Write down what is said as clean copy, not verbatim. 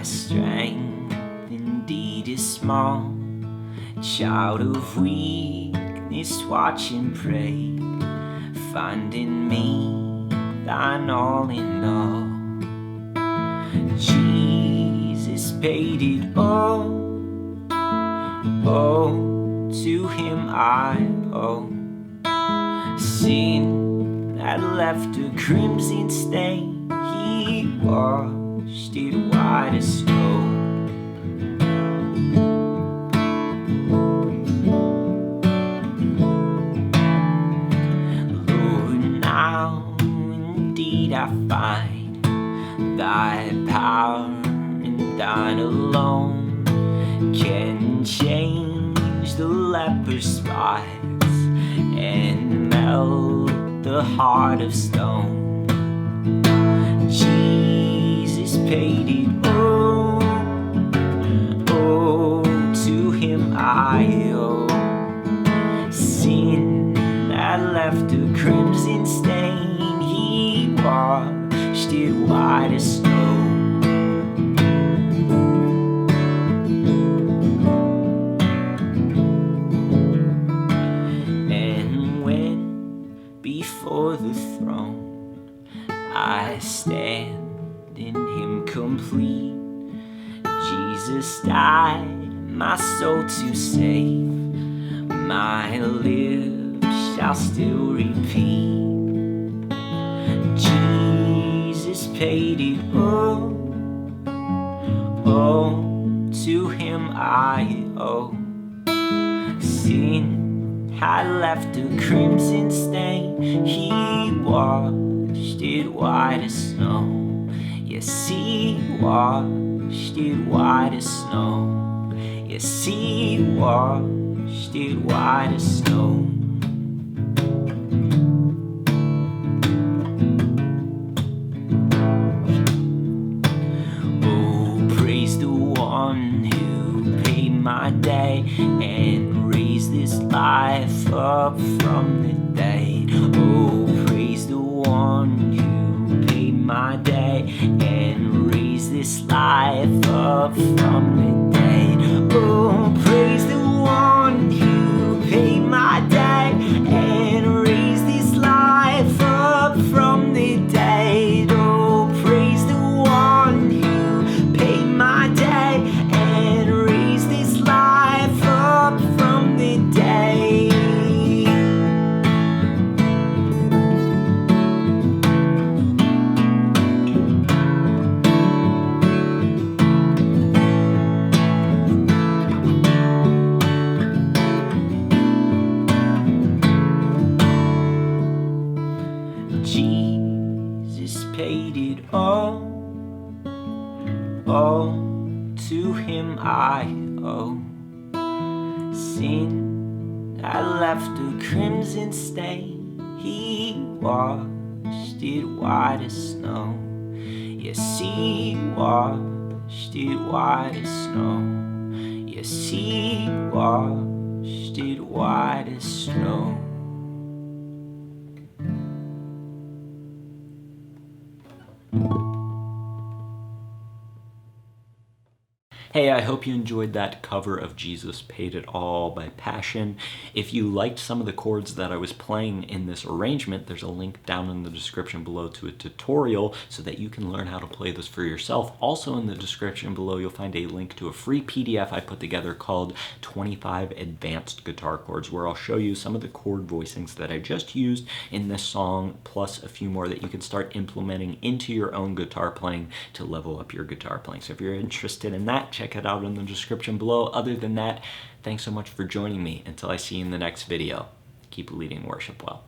strength indeed is small, child of weakness, watch and pray, find in me thine all in all. Jesus paid it all, oh, to him I owe. Sin that left a crimson stain, he washed it white as snow. Lord, now indeed I find thy power and thine alone can change the leper's spots and melt the heart of stone. Jesus paid it all, oh, to him I owe. Sin that left a crimson stain, he washed it white as snow. Before the throne I stand in him complete. Jesus died my soul to save, my lips shall still repeat. Jesus paid it all, oh, to him I owe. Sin had left a crimson stain, he washed it white as snow. Yes, he washed it white as snow. Yes, he washed it white as snow. Oh, praise the one who paid my day and raised this life up from the dead. Oh, praise the one who paid my day and raised this life up from the dead. Oh, praise the one who paid my day and raised this life up from the dead. Oh, praise the one who paid my day and raised this life up from the dead. Jesus paid it all, to him I owe. Sin that left a crimson stain, he washed it white as snow. Yes, he washed it white as snow. Yes, he washed it white as snow. Hey, I hope you enjoyed that cover of Jesus Paid It All by Passion. If you liked some of the chords that I was playing in this arrangement, there's a link down in the description below to a tutorial so that you can learn how to play this for yourself. Also in the description below, you'll find a link to a free PDF I put together called 25 Advanced Guitar Chords, where I'll show you some of the chord voicings that I just used in this song, plus a few more that you can start implementing into your own guitar playing to level up your guitar playing. So if you're interested in that, check it out in the description below. Other than that, thanks so much for joining me. Until I see you in the next video, keep leading worship well.